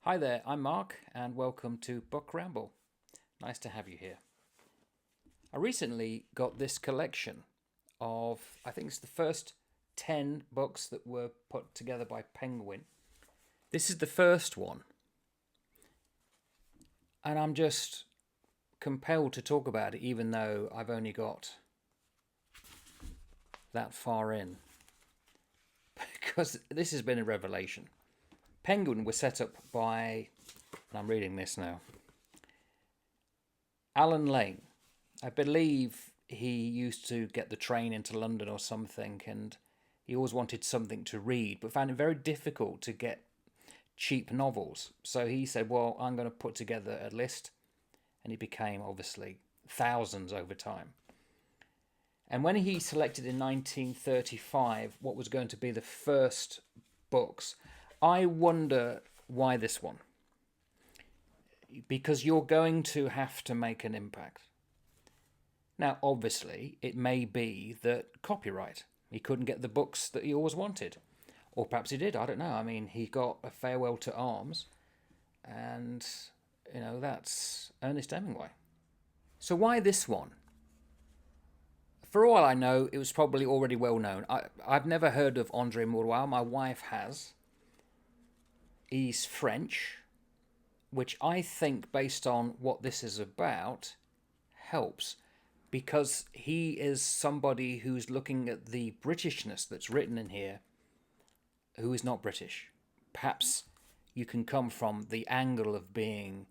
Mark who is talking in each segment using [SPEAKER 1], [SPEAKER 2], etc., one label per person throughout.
[SPEAKER 1] Hi there, I'm Mark, and welcome to Book Ramble. Nice to have you here. I recently got this collection of, I think it's the first 10 books that were put together by Penguin. This is the first one, and I'm just compelled to talk about it, even though I've only got that far in, because this has been a revelation. Penguin was set up by, and I'm reading this now, Allan Lane. I believe he used to get the train into London or something, and he always wanted something to read, but found it very difficult to get cheap novels. So he said, well, I'm going to put together a list, and it became, obviously, thousands over time. And when he selected in 1935 what was going to be the first books, I wonder why this one. Because you're going to have to make an impact. Now, obviously, it may be that copyright. He couldn't get the books that he always wanted. Or perhaps he did, I don't know. I mean, he got A Farewell to Arms, and, that's Ernest Hemingway. So why this one? For all I know, it was probably already well known. I've never heard of André Maurois. My wife has. He's French, which I think, based on what this is about, helps, because he is somebody who's looking at the Britishness that's written in here, who is not British. Perhaps you can come from the angle of being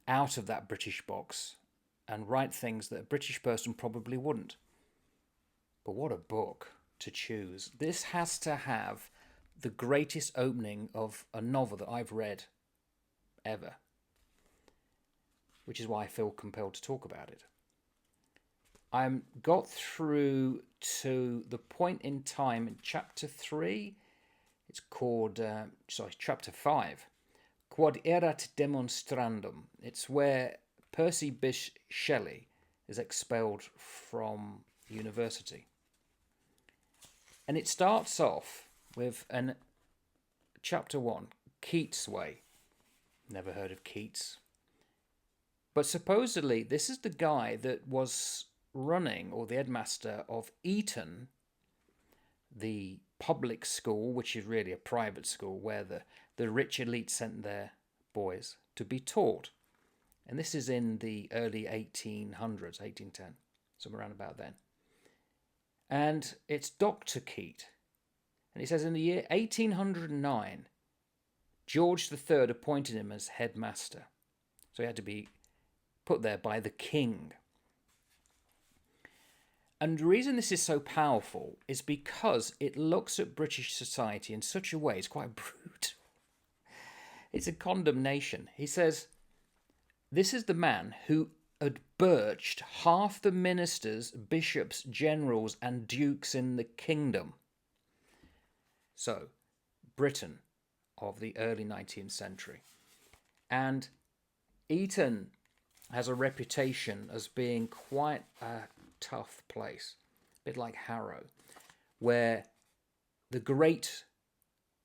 [SPEAKER 1] out of that British box and write things that a British person probably wouldn't. But what a book to choose. This has to have the greatest opening of a novel that I've read ever, which is why I feel compelled to talk about it. I got through to the point in time in chapter 3. It's called, chapter 5. Quod erat demonstrandum. It's where Percy Bysshe Shelley is expelled from university. And it starts off with chapter 1, Keats Way. Never heard of Keats. But supposedly this is the guy that was running, or the headmaster of Eton, the public school, which is really a private school where the rich elite sent their boys to be taught. And this is in the early 1800s, 1810, somewhere around about then. And it's Dr. Keat. And he says in the year 1809, George III appointed him as headmaster. So he had to be put there by the king. And the reason this is so powerful is because it looks at British society in such a way, it's quite brutal. It's a condemnation. He says, this is the man who had birched half the ministers, bishops, generals, and dukes in the kingdom. So, Britain of the early 19th century. And Eton has a reputation as being quite a tough place, a bit like Harrow, where the great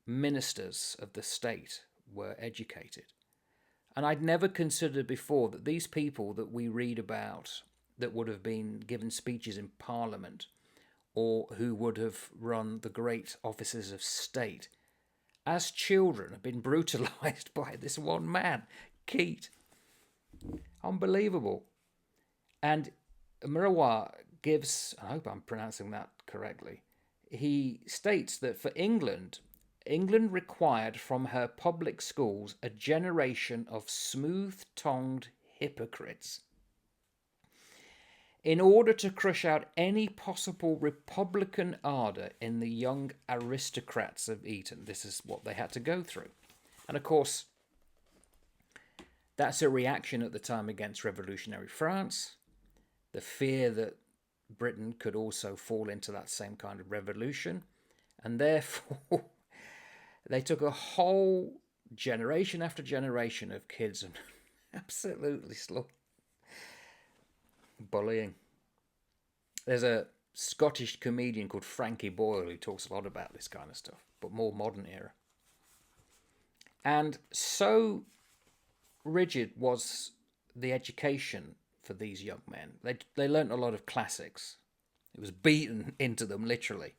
[SPEAKER 1] ministers of the state were educated. And I'd never considered before that these people that we read about that would have been given speeches in Parliament or who would have run the great offices of state, as children have been brutalised by this one man, Keat. Unbelievable. And Maurois gives, I hope I'm pronouncing that correctly, he states that for England required from her public schools a generation of smooth-tongued hypocrites in order to crush out any possible republican ardour in the young aristocrats of Eton. This is what they had to go through. And of course, that's a reaction at the time against revolutionary France, the fear that Britain could also fall into that same kind of revolution, and therefore they took a whole generation after generation of kids and absolutely bullying. There's a Scottish comedian called Frankie Boyle who talks a lot about this kind of stuff, but more modern era. And so rigid was the education for these young men. They learnt a lot of classics. It was beaten into them, literally.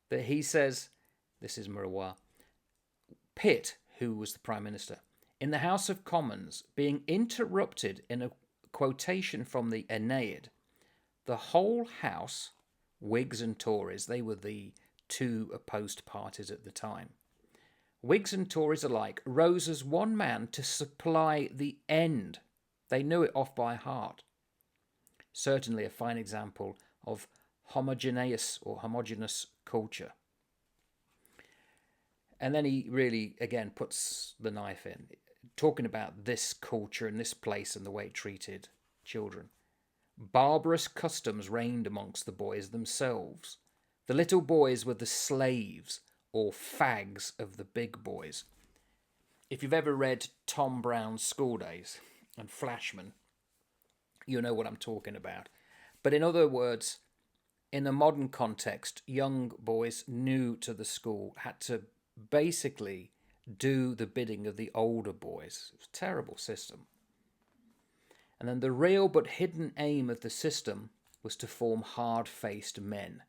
[SPEAKER 1] That he says, this is Maurois, Pitt, who was the Prime Minister, in the House of Commons, being interrupted in a quotation from the Aeneid, the whole House, Whigs and Tories, they were the two opposed parties at the time, Whigs and Tories alike rose as one man to supply the end. They knew it off by heart. Certainly a fine example of homogeneous culture. And then he really, again, puts the knife in, talking about this culture and this place and the way it treated children. Barbarous customs reigned amongst the boys themselves. The little boys were the slaves or fags of the big boys. If you've ever read Tom Brown's School Days and Flashman, you know what I'm talking about. But in other words, in a modern context, young boys new to the school had to basically do the bidding of the older boys. It was a terrible system. And then the real but hidden aim of the system was to form hard-faced men.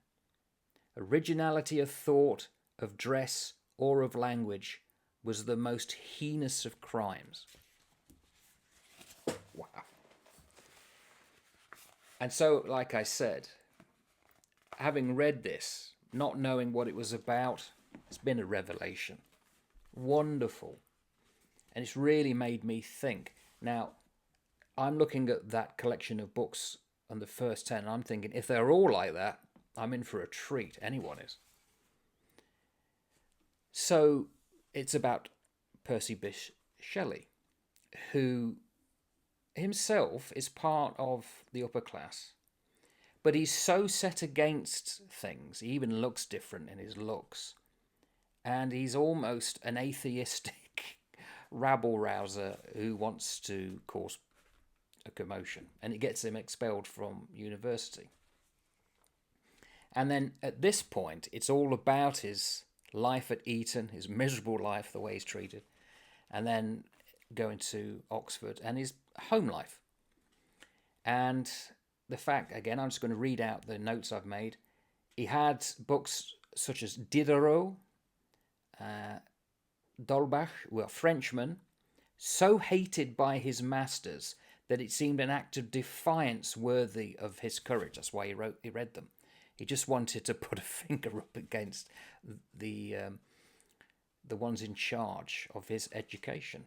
[SPEAKER 1] Originality of thought, of dress, or of language was the most heinous of crimes. Wow. And so, like I said, having read this, not knowing what it was about, it's been a revelation. Wonderful. And it's really made me think. Now, I'm looking at that collection of books and the first 10, and I'm thinking, if they're all like that, I'm in for a treat. Anyone is. So it's about Percy Bysshe Shelley, who himself is part of the upper class, but he's so set against things. He even looks different in his looks, and he's almost an atheistic rabble-rouser who wants to cause a commotion, and it gets him expelled from university. And then at this point, it's all about his life at Eton, his miserable life, the way he's treated, and then going to Oxford and his home life. And the fact, again, I'm just going to read out the notes I've made. He had books such as Diderot, D'Holbach, were Frenchmen, so hated by his masters that it seemed an act of defiance worthy of his courage. That's why he read them. He just wanted to put a finger up against the ones in charge of his education.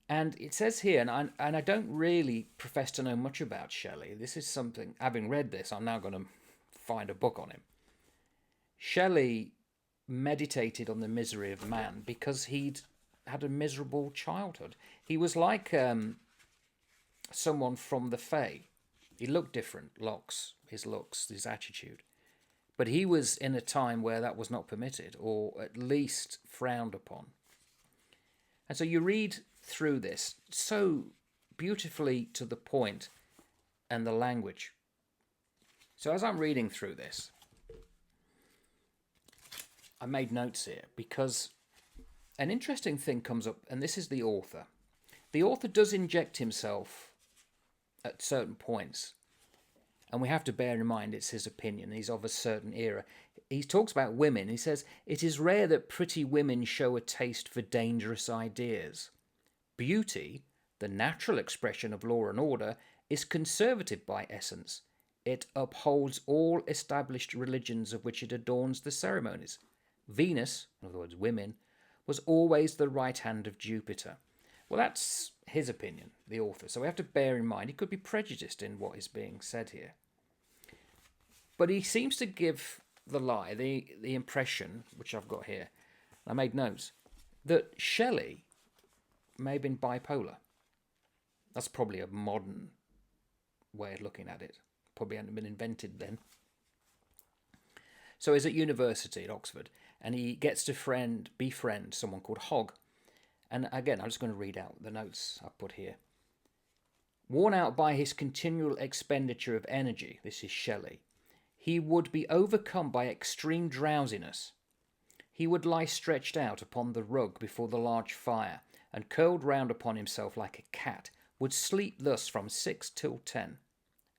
[SPEAKER 1] And it says here, and I don't really profess to know much about Shelley. This is something, having read this, I'm now going to find a book on him. Shelley meditated on the misery of man because he'd had a miserable childhood. He was like someone from the Fae. He looked different, his looks, his attitude. But he was in a time where that was not permitted, or at least frowned upon. And so you read through this so beautifully to the point and the language. So as I'm reading through this, I made notes here because an interesting thing comes up, and this is the author. The author does inject himself at certain points, and we have to bear in mind it's his opinion. He's of a certain era. He talks about women. He says, "It is rare that pretty women show a taste for dangerous ideas. Beauty, the natural expression of law and order, is conservative by essence. It upholds all established religions of which it adorns the ceremonies. Venus, in other words, women, was always the right hand of Jupiter." Well, that's his opinion, the author. So we have to bear in mind he could be prejudiced in what is being said here. But he seems to give the lie, the impression, which I've got here, I made notes, that Shelley may have been bipolar. That's probably a modern way of looking at it. Probably hadn't been invented then. So he's at university at Oxford, and he gets to befriend someone called Hogg. And again, I'm just going to read out the notes I put here. Worn out by his continual expenditure of energy, this is Shelley, he would be overcome by extreme drowsiness. he would lie stretched out upon the rug before the large fire, and curled round upon himself like a cat, would sleep thus from 6 till 10.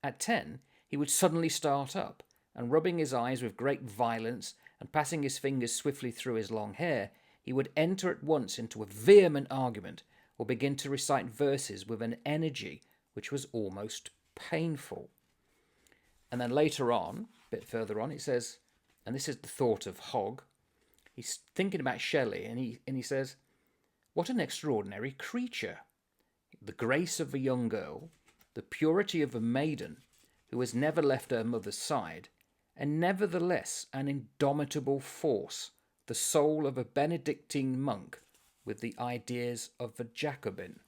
[SPEAKER 1] At 10 he would suddenly start up, and rubbing his eyes with great violence, and passing his fingers swiftly through his long hair, he would enter at once into a vehement argument, or begin to recite verses with an energy which was almost painful. And then later on, a bit further on, it says, and this is the thought of Hogg, he's thinking about Shelley, and he says, "What an extraordinary creature! The grace of a young girl, the purity of a maiden who has never left her mother's side, and nevertheless an indomitable force, the soul of a Benedictine monk with the ideas of a Jacobin."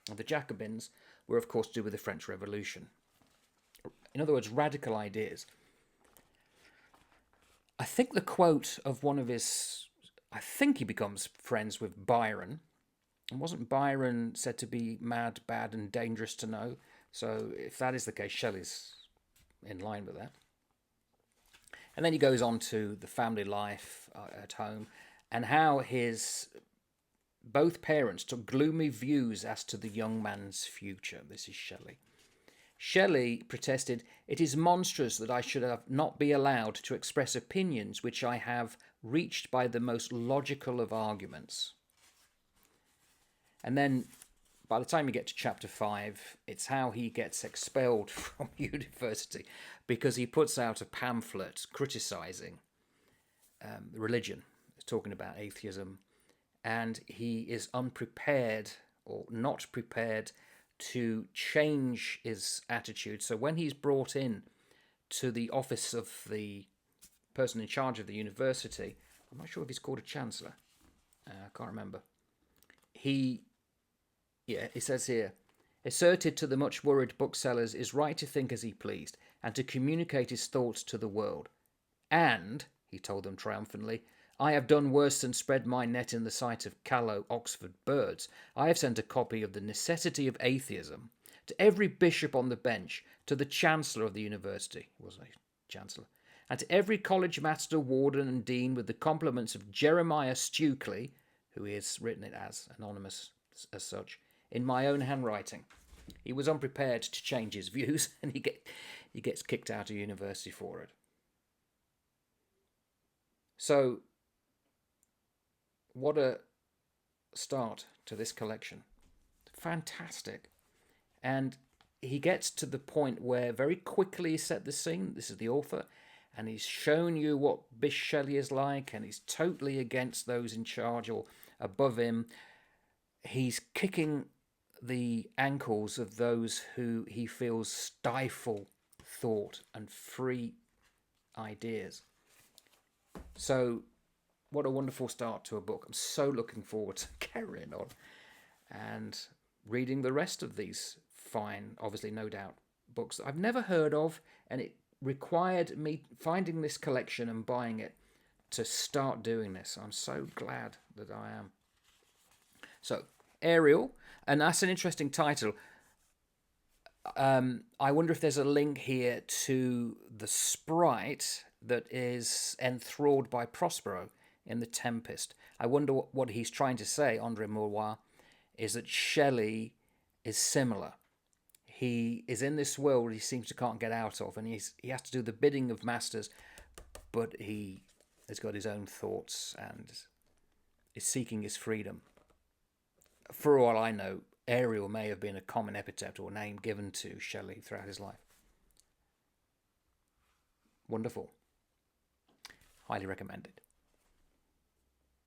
[SPEAKER 1] Now, the Jacobins were, of course, to do with the French Revolution. In other words, radical ideas. I think the quote of one of his... I think he becomes friends with Byron. And wasn't Byron said to be mad, bad, and dangerous to know? So if that is the case, Shelley's in line with that. And then he goes on to the family life at home and how his both parents took gloomy views as to the young man's future. This is Shelley. Shelley protested, "It is monstrous that I should have not be allowed to express opinions which I have reached by the most logical of arguments." And then by the time you get to chapter 5, it's how he gets expelled from university because he puts out a pamphlet criticising religion, talking about atheism, and he is unprepared or not prepared to change his attitude. So when he's brought in to the office of the person in charge of the university, I'm not sure if he's called a chancellor, I can't remember, it says here, asserted to the much worried booksellers is right to think as he pleased, and to communicate his thoughts to the world. And, he told them triumphantly, I have done worse than spread my net in the sight of callow Oxford birds. I have sent a copy of The Necessity of Atheism to every bishop on the bench, to the chancellor of the university, he was a chancellor, and to every college master, warden, and dean, with the compliments of Jeremiah Stukely, who he has written it as, anonymous as such, in my own handwriting. He was unprepared to change his views, and he gets kicked out of university for it. So, what a start to this collection. Fantastic. And he gets to the point where very quickly he set the scene. This is the author, and he's shown you what Bysshe Shelley is like, and he's totally against those in charge or above him. He's kicking the ankles of those who he feels stifle thought and free ideas. So, what a wonderful start to a book. I'm so looking forward to carrying on and reading the rest of these fine, obviously no doubt, books that I've never heard of, and it required me finding this collection and buying it to start doing this. I'm so glad that I am. So, Ariel, and that's an interesting title. I wonder if there's a link here to the sprite that is enthralled by Prospero in The Tempest. I wonder what he's trying to say, André Maurois, is that Shelley is similar. He is in this world he seems to can't get out of, and he has to do the bidding of masters, but he has got his own thoughts and is seeking his freedom. For all I know, Ariel may have been a common epithet or name given to Shelley throughout his life. Wonderful. Highly recommended.